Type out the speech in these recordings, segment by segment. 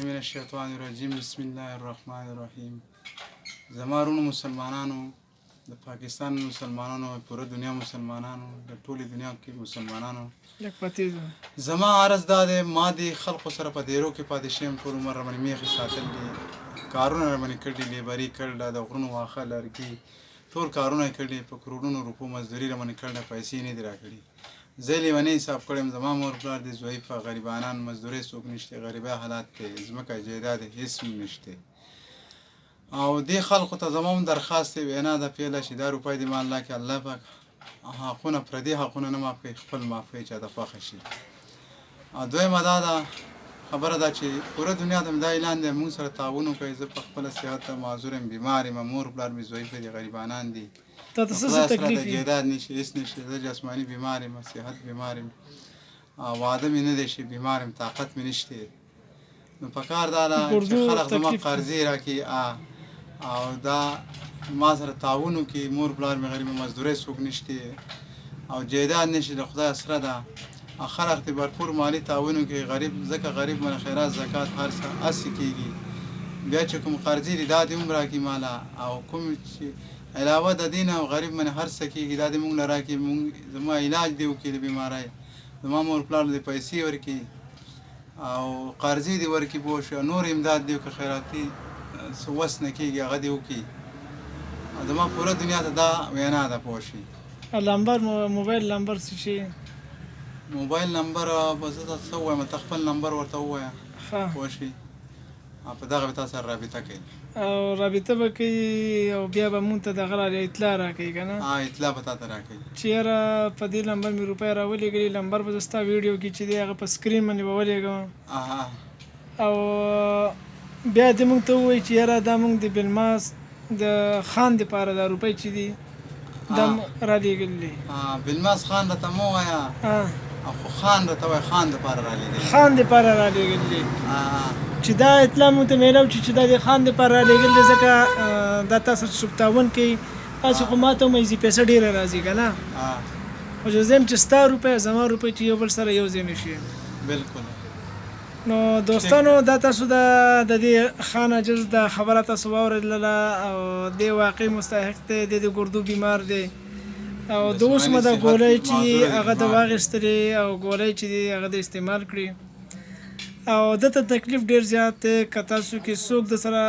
من الشیطان الرجیم بسم الله الرحمن الرحیم. زمارونو مسلمانانو د پاکستان مسلمانانو پوره دنیا مسلمانانو د ټولې دنیا کې مسلمانانو زما عرض دا دی ما د خلقو سره په دیرو کې پاتې شیم ټول عمر راباندې میخې ساتل دي کارونه راباندې کړي لیبري کړله د غرونو واښه لرګي ټول کارونه یې کړي په کروڑونو روپو مزدوري راباندې کړله پیسې نه دي راکړي زه لیونی حساب کړم زما مور پلار دی ضعیفه غریبانان مزدورۍ څوک نشته غریبه حالات دی ځمکه جایداد هېڅ هم نشته او دې خلقو ته زما هم درخواست دی وینا ده پیله چې دا روپۍ دې ما الله کې الله پاک حقونه پردي حقونه نه معاف کوي خپل معاف کوي چاته خوښه شي دویمه دا ده خبره ده چې پوره دنیا ته مې دا اعلان دی مونږ سره تعاون وکړئ زه په خپله صحت ته معذور یم بیمار یم مور پلار مې ضعیفه دي غریبانان دي خدای سره د جیداد نشي هېڅ نشي زه جسماني بیمار یم صحت بیمار یم واده مې نه دی چې بیمار یم طاقت مې نشته نو پکار دا ده چې خلک زما قرضې راکړي او دا ما سره تعاون وکړي مور پلار مې غریب مزدورۍ څوک نشته او جیداد نشي د خدای سره ده خلک ته بھرپور مالی تعاون وکړي غریب ځکه غریب من خیرات زکات هر څه هسې کېږي بیا چې کوم قرضې دي دا دې هم راکړي ماله او کوم چې علاوه د دین او غریب من هر څه کېږي دا دې مونږ له راکړي مونږ زما علاج دې وکړي د بیمارۍ زما مور پلار دې پیسې ورکړي او قرضې دې ورکړي پوه شو نور امداد دې وکړي خیراتي څه وس نه کېږي هغه دې وکړي زما پوره دنیا ته دا وینا ده پوه شي موبایل نمبر څه شي موبایل نمبر به زه ته څه ووایم ته خپل نمبر ورته ووایه پوه شي په دغه به تا سره رابطه کوي او رابطه به کوي او بیا به مونږ ته دغه اطلاع راکوي که نه اطلاع به تا ته راکوي چې یاره په دې نمبر مې روپۍ راولېږلي نمبر به زه ستا ویډیو کې چې دی هغه په سکرین باندې به ولېږم او بیا دې مونږ ته ووایي چې یاره دا مونږ د بلماس د خان دپاره دا روپۍ چې دي دا رالېږلي دي بلماس خان راته مه ووایه خو خان راته وایه خان دپاره رالېږلي خان دپاره رالېږلي دي چې دا اطلاع مونږ ته میلاو چې دا د خان دپاره رالېږلي دی ځکه دا تاسو څوک تعاون کوي تاسو خو ما ته ومایي چې پیسه ډېره راځي که نه خو چې زه یم چې ستا روپۍ زما روپۍ چې یو بل سره یو ځای نه شي بلکل نو دوستانو دا تاسو د دې خان عجز د خبره تاسو واورېدله او دی واقعي مستحق دی د ګردو بیمار دی او د اوس مده ګولۍ چې هغه د واخیستلې او ګولۍ چې دی هغه د استعمال کړي او دته تکلیف ډیر زیات دی که تاسو کې څوک د سره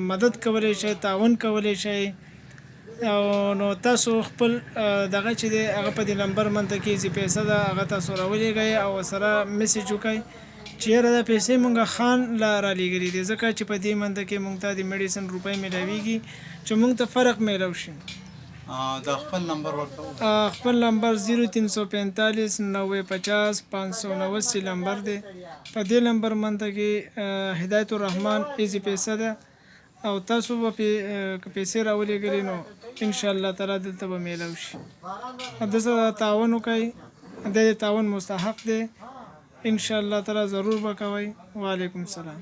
مدد کولی شئ تعاون کولی شئ او نو تاسو خپل دغه چې دی هغه په دې نمبر منته کې چې پیسه ده هغه تاسو راولېږئ او سره میسیج وکړئ چې یاره دا پیسې مونږ خان له رالېږلي دي ځکه چې په دې منته کې مونږ ته د میډیسن روپۍ میلاویږي چې مونږ ته فرق میلاو شي دا خپل نمبر ورته خپل نمبر 0345 950 589 نمبر دی په دې نمبر منته کې هدایت الرحمن ایزی پیسه ده او تاسو به پیسې راولېږلي نو انشاءالله تعالی دلته به میلاو شي د سره تعاون وکړئ د تعاون مستحق دی انشاءالله تعالی ضرور به کوئ وعلیکم السلام